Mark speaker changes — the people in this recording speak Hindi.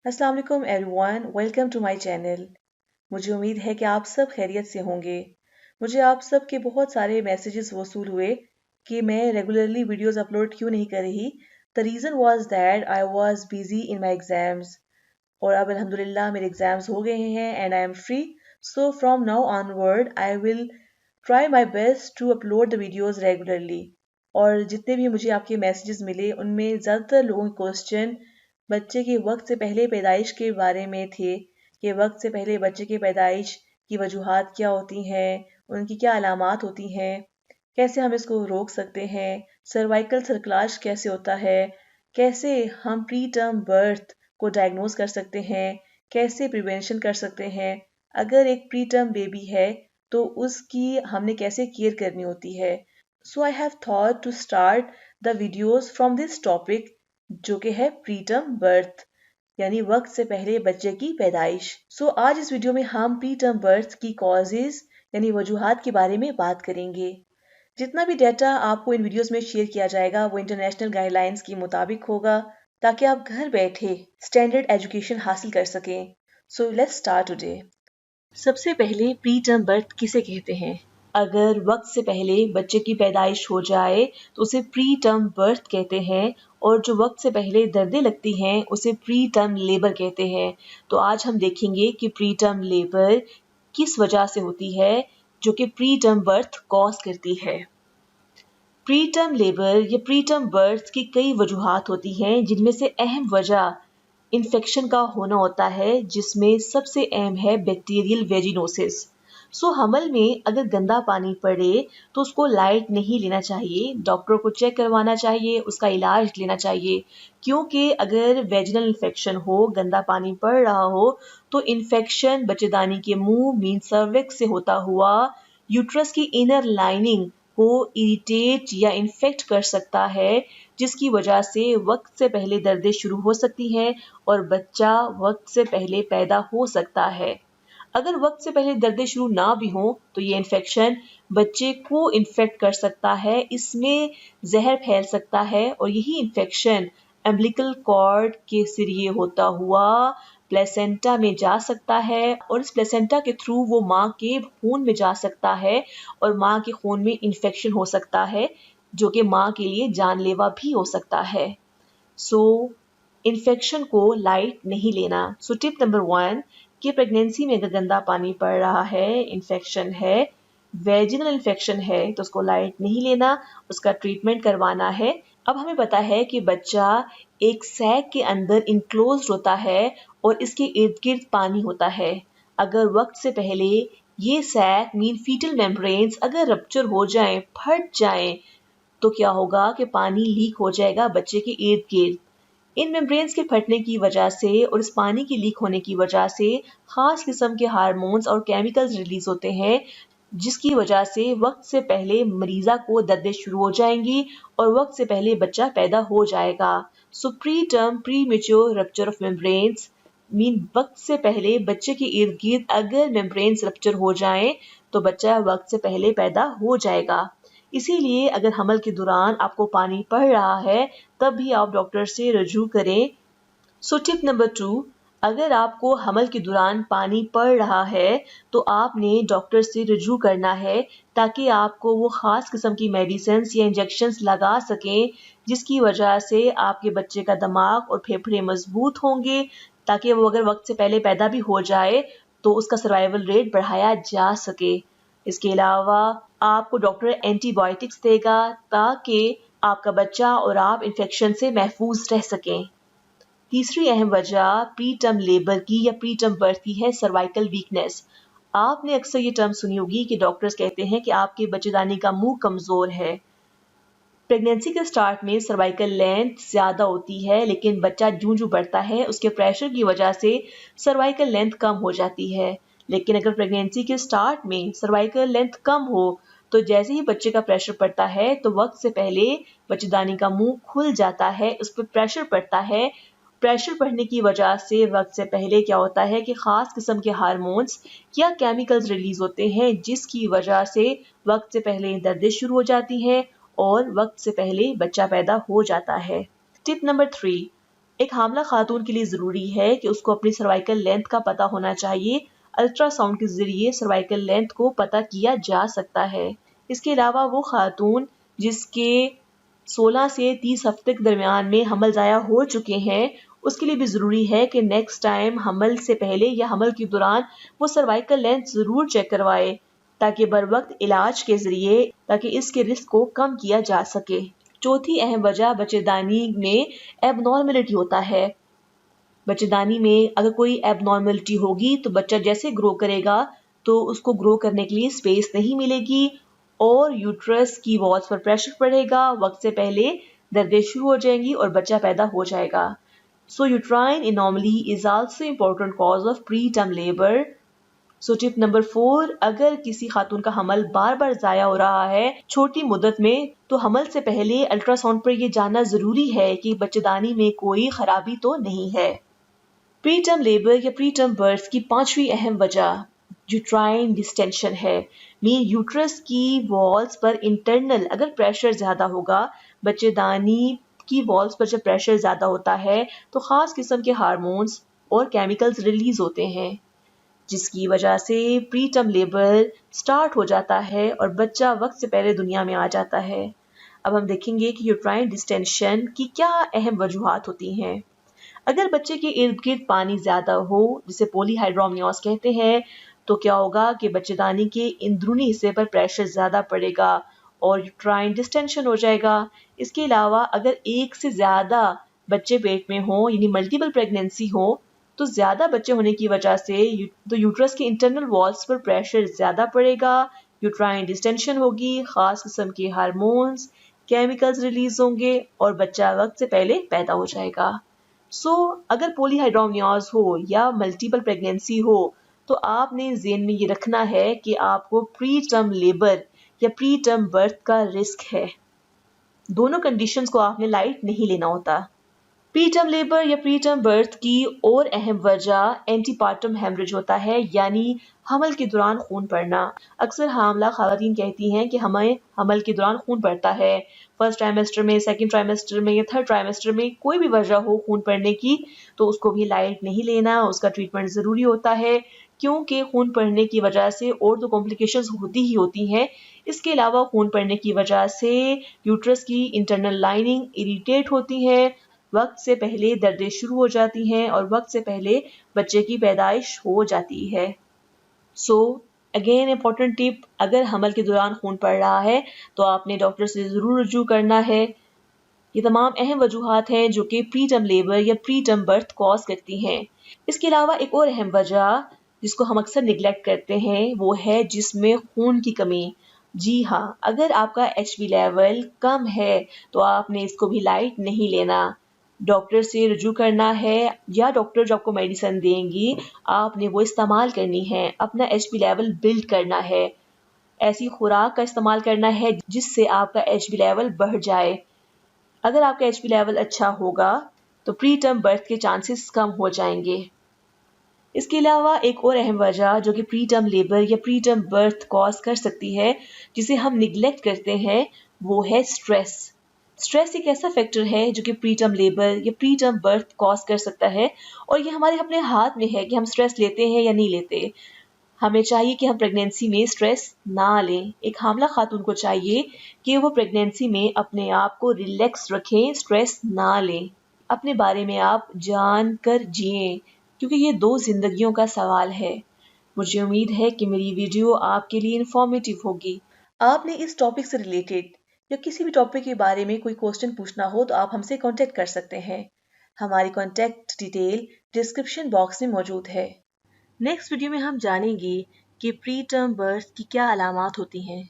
Speaker 1: अस्सलाम वालेकुम everyone, welcome to my channel. मुझे उम्मीद है कि आप सब खैरियत से होंगे। मुझे आप सब के बहुत सारे मैसेजेस वसूल हुए कि मैं रेगुलरली वीडियोस अपलोड क्यों नहीं कर रही। The reason was that I was busy in my exams और अब अल्हम्दुलिल्लाह मेरे एग्जाम्स हो गए हैं and I am free. So from now onward I will try my best to upload the videos regularly. और जितने भी मुझे आपके मैसेजेस मिले उनमें ज़्यादातर लोगों के क्वेश्चन बच्चे के वक्त से पहले पैदाइश के बारे में थे कि वक्त से पहले बच्चे की पैदाइश की वजूहात क्या होती हैं, उनकी क्या अलामात होती हैं, कैसे हम इसको रोक सकते हैं, सर्वाइकल सर्कलाज कैसे होता है, कैसे हम प्री टर्म बर्थ को डायग्नोज कर सकते हैं, कैसे प्रिवेंशन कर सकते हैं, अगर एक प्री टर्म बेबी है तो उसकी हमने कैसे केयर करनी होती है। So I have thought to start the videos from this topic जो कि है प्रीटर्म बर्थ यानी वक्त से पहले बच्चे की पैदाइश। आज इस वीडियो में हम प्रीटर्म बर्थ की कॉजेज यानी वजूहात के बारे में बात करेंगे। जितना भी डाटा आपको इन वीडियोस में शेयर किया जाएगा वो इंटरनेशनल गाइडलाइंस के मुताबिक होगा ताकि आप घर बैठे स्टैंडर्ड एजुकेशन हासिल कर सकें। So let's start today. सबसे पहले प्री टर्म बर्थ किसे कहते हैं? अगर वक्त से पहले बच्चे की पैदाइश हो जाए तो उसे प्री टर्म बर्थ कहते हैं और जो वक्त से पहले दर्दें लगती हैं उसे प्री टर्म लेबर कहते हैं। तो आज हम देखेंगे कि प्री टर्म लेबर किस वजह से होती है जो कि प्री टर्म बर्थ कॉज करती है। प्री टर्म लेबर या प्री टर्म बर्थ की कई वजूहात होती हैं जिनमें से अहम वजह इन्फेक्शन का होना होता है जिसमें सबसे अहम है बैक्टीरियल वेजिनोसिस। हमल में अगर गंदा पानी पड़े तो उसको लाइट नहीं लेना चाहिए, डॉक्टर को चेक करवाना चाहिए, उसका इलाज लेना चाहिए क्योंकि अगर वेजिनल इन्फेक्शन हो, गंदा पानी पड़ रहा हो तो इन्फेक्शन बच्चेदानी के मुंह मीन सर्विक्स से होता हुआ यूट्रस की इनर लाइनिंग को इरिटेट या इन्फेक्ट कर सकता है जिसकी वजह से वक्त से पहले दर्दें शुरू हो सकती हैं और बच्चा वक्त से पहले पैदा हो सकता है। अगर वक्त से पहले दर्दें शुरू ना भी हों तो ये इन्फेक्शन बच्चे को इन्फेक्ट कर सकता है, इसमें जहर फैल सकता है और यही इन्फेक्शन एम्बिलिकल कॉर्ड के जरिए होता हुआ प्लेसेंटा में जा सकता है और इस प्लेसेंटा के थ्रू वो माँ के खून में जा सकता है और माँ के खून में इन्फेक्शन हो सकता है जो कि माँ के लिए जानलेवा भी हो सकता है। इन्फेक्शन को लाइट नहीं लेना। टिप नंबर 1 कि प्रेगनेंसी में अगर गंदा पानी पड़ रहा है, इन्फेक्शन है, वेजिनल इन्फेक्शन है तो उसको लाइट नहीं लेना, उसका ट्रीटमेंट करवाना है। अब हमें पता है कि बच्चा एक सैक के अंदर इनक्लोज होता है और इसके इर्द गिर्द पानी होता है। अगर वक्त से पहले ये सैक मीन फीटल मेम्ब्रेन्स अगर रप्चर हो जाएं, फट जाएं तो क्या होगा कि पानी लीक हो जाएगा बच्चे के इर्द गिर्द। इन मेम्ब्रेन्स के फटने की वजह से और इस पानी के लीक होने की वजह से खास किस्म के हार्मोन्स और केमिकल्स रिलीज होते हैं जिसकी वजह से वक्त से पहले मरीजा को दर्दें शुरू हो जाएंगी और वक्त से पहले बच्चा पैदा हो जाएगा। Pre term pre mature rupture of membranes mean वक्त से पहले बच्चे के इर्द गिर्द अगर मेम्ब्रेन्स रप्चर हो जाएं तो बच्चा वक्त से पहले पैदा हो जाएगा। इसीलिए अगर हमल के दौरान आपको पानी पड़ रहा है तब भी आप डॉक्टर से रजू करें। टिप नंबर 2 अगर आपको हमल के दौरान पानी पड़ रहा है तो आपने डॉक्टर से रजू करना है ताकि आपको वो खास किस्म की मेडिसिन या इंजेक्शंस लगा सकें जिसकी वजह से आपके बच्चे का दिमाग और फेफड़े मजबूत होंगे ताकि वो अगर वक्त से पहले पैदा भी हो जाए तो उसका सर्वाइवल रेट बढ़ाया जा सके। इसके अलावा आपको डॉक्टर एंटीबायोटिक्स देगा ताकि आपका बच्चा और आप इन्फेक्शन से महफूज रह सकें। तीसरी अहम वजह प्री टर्म लेबर की या प्री टर्म बर्थ की है सर्वाइकल वीकनेस। आपने अक्सर ये टर्म सुनी होगी कि डॉक्टर्स कहते हैं कि आपके बच्चेदानी का मुंह कमजोर है। प्रेगनेंसी के स्टार्ट में सर्वाइकल लेंथ ज्यादा होती है लेकिन बच्चा जूं जूं बढ़ता है उसके प्रेशर की वजह से सर्वाइकल लेंथ कम हो जाती है। लेकिन अगर प्रेगनेंसी के स्टार्ट में सर्वाइकल लेंथ कम हो तो जैसे ही बच्चे का प्रेशर पड़ता है तो वक्त से पहले बच्चेदानी का मुंह खुल जाता है, उस पर प्रेशर पड़ता है। प्रेशर बढ़ने की वजह से वक्त से पहले क्या होता है कि खास किस्म के हार्मोन्स या केमिकल्स रिलीज होते हैं जिसकी वजह से वक्त से पहले दर्दें शुरू हो जाती हैं और वक्त से पहले बच्चा पैदा हो जाता है। टिप नंबर 3 एक हामला खातून के लिए ज़रूरी है कि उसको अपनी सर्वाइकल लेंथ का पता होना चाहिए। अल्ट्रासाउंड के ज़रिए सर्वाइकल लेंथ को पता किया जा सकता है। इसके अलावा वो खातून जिसके 16 से 30 हफ्ते के दरमियान में हमल ज़ाया हो चुके हैं, उसके लिए भी ज़रूरी है कि नेक्स्ट टाइम हमल से पहले या हमल के दौरान वो सर्वाइकल लेंथ ज़रूर चेक करवाए, ताकि बर वक्त इलाज के ज़रिए ताकि इसके रिस्क को कम किया जा सके। चौथी अहम वजह बच्चेदानी में एबनॉर्मेलिटी होता है। बच्चेदानी में अगर कोई एबनॉर्मेलिटी होगी तो बच्चा जैसे ग्रो करेगा तो उसको ग्रो करने के लिए स्पेस नहीं मिलेगी और यूट्रस की वॉल्स पर प्रेशर पड़ेगा, वक्त से पहले दर्दें शुरू हो जाएंगी और बच्चा पैदा हो जाएगा। So uterine anomaly is also important cause of preterm labour. So tip number 4, अगर किसी खातून का हमल बार बार ज़ाया हो रहा है छोटी मुद्दत में, तो हमल से पहले अल्ट्रासाउंड पर यह जानना ज़रूरी है कि बच्चेदानी में कोई खराबी तो नहीं है। प्री टर्म लेबर या प्री टर्म बर्थ की पांचवी अहम वजह यूट्राइन डिस्टेंशन है। मीन यूट्रस की वॉल्स पर इंटरनल अगर प्रेशर ज़्यादा होगा, बच्चेदानी की वॉल्स पर जब प्रेशर ज़्यादा होता है तो ख़ास किस्म के हार्मोन्स और केमिकल्स रिलीज होते हैं, जिसकी वजह से प्री टर्म लेबर स्टार्ट हो जाता है और बच्चा वक्त से पहले दुनिया में आ जाता है। अब हम देखेंगे कि यूट्राइन डिस्टेंशन की क्या अहम वजूहात होती हैं। अगर बच्चे के इर्द गिर्द पानी ज्यादा हो, जिसे पॉलीहाइड्रोमनियोस कहते हैं, तो क्या होगा कि बच्चेदानी के अंदरूनी हिस्से पर प्रेशर ज्यादा पड़ेगा और यूट्राइन डिस्टेंशन हो जाएगा। इसके अलावा अगर एक से ज्यादा बच्चे पेट में हो यानी मल्टीपल प्रेगनेंसी हो, तो ज्यादा बच्चे होने की वजह से तो यूट्रस के इंटरनल वॉल्स पर प्रेशर ज्यादा पड़ेगा, यूट्राइन डिस्टेंशन होगी, खास किस्म के हार्मोन्स केमिकल्स रिलीज होंगे और बच्चा वक्त से पहले पैदा हो जाएगा। अगर पॉलीहाइड्रोमनियोस हो या मल्टीपल प्रेगनेंसी हो, तो आपने ज़हन में ये रखना है कि आपको प्री टर्म लेबर या प्री टर्म बर्थ का रिस्क है। दोनों कंडीशंस को आपने लाइट नहीं लेना होता। प्री टर्म लेबर या प्री टर्म बर्थ की और अहम वजह एंटीपार्टम हेमरेज होता है, यानी हमल के दौरान खून पड़ना। अक्सर हामला खवातीन कहती हैं कि हमें हमल के दौरान खून पड़ता है। फर्स्ट ट्राइमेस्टर में, सेकंड ट्राइमेस्टर में या थर्ड ट्राइमेस्टर में कोई भी वजह हो खून पड़ने की, तो उसको भी लाइट नहीं लेना, उसका ट्रीटमेंट ज़रूरी होता है, क्योंकि खून पड़ने की वजह से और तो कॉम्प्लिकेशंस होती ही होती हैं। इसके अलावा खून पड़ने की वजह से यूट्रस की इंटरनल लाइनिंग इरिटेट होती है, वक्त से पहले दर्दें शुरू हो जाती हैं और वक्त से पहले बच्चे की पैदाइश हो जाती है। अगेन इम्पोर्टेंट टिप, अगर हमल के दौरान खून पड़ रहा है तो आपने डॉक्टर से ज़रूर रुजू करना है। ये तमाम अहम वजूहात हैं जो कि प्री टर्म लेबर या प्री टर्म बर्थ कॉज करती हैं। इसके अलावा एक और अहम वजह जिसको हम अक्सर निगलेक्ट करते हैं वो है जिसमें खून की कमी। जी हाँ, अगर आपका HB लेवल कम है तो आपने इसको भी लाइट नहीं लेना, डॉक्टर से रुजू करना है या डॉक्टर जो आपको मेडिसिन देंगी आपने वो इस्तेमाल करनी है, अपना HB लेवल बिल्ड करना है, ऐसी खुराक का इस्तेमाल करना है जिससे आपका HB लेवल बढ़ जाए। अगर आपका HB लेवल अच्छा होगा तो प्री टर्म बर्थ के चांसेस कम हो जाएंगे। इसके अलावा एक और अहम वजह जो कि प्री टर्म लेबर या प्री टर्म बर्थ कॉज कर सकती है, जिसे हम निगलेक्ट करते हैं, वो है स्ट्रेस। स्ट्रेस एक ऐसा फैक्टर है जो कि प्री टर्म लेबर या प्री टर्म बर्थ कॉज कर सकता है और ये हमारे अपने हाथ में है कि हम स्ट्रेस लेते हैं या नहीं लेते। हमें चाहिए कि हम प्रेगनेंसी में स्ट्रेस ना लें। एक हामला खातून को चाहिए कि वो प्रेगनेंसी में अपने आप को रिलैक्स रखें, स्ट्रेस ना लें। अपने बारे में आप जान कर जिएं, क्योंकि ये 2 जिंदगियों का सवाल है। मुझे उम्मीद है कि मेरी वीडियो आपके लिए इंफॉर्मेटिव होगी। आपने इस टॉपिक से रिलेटेड या किसी भी टॉपिक के बारे में कोई क्वेश्चन पूछना हो तो आप हमसे कांटेक्ट कर सकते हैं। हमारी कांटेक्ट डिटेल डिस्क्रिप्शन बॉक्स में मौजूद है। नेक्स्ट वीडियो में हम जानेंगे कि प्री टर्म बर्थ की क्या अलामात होती हैं।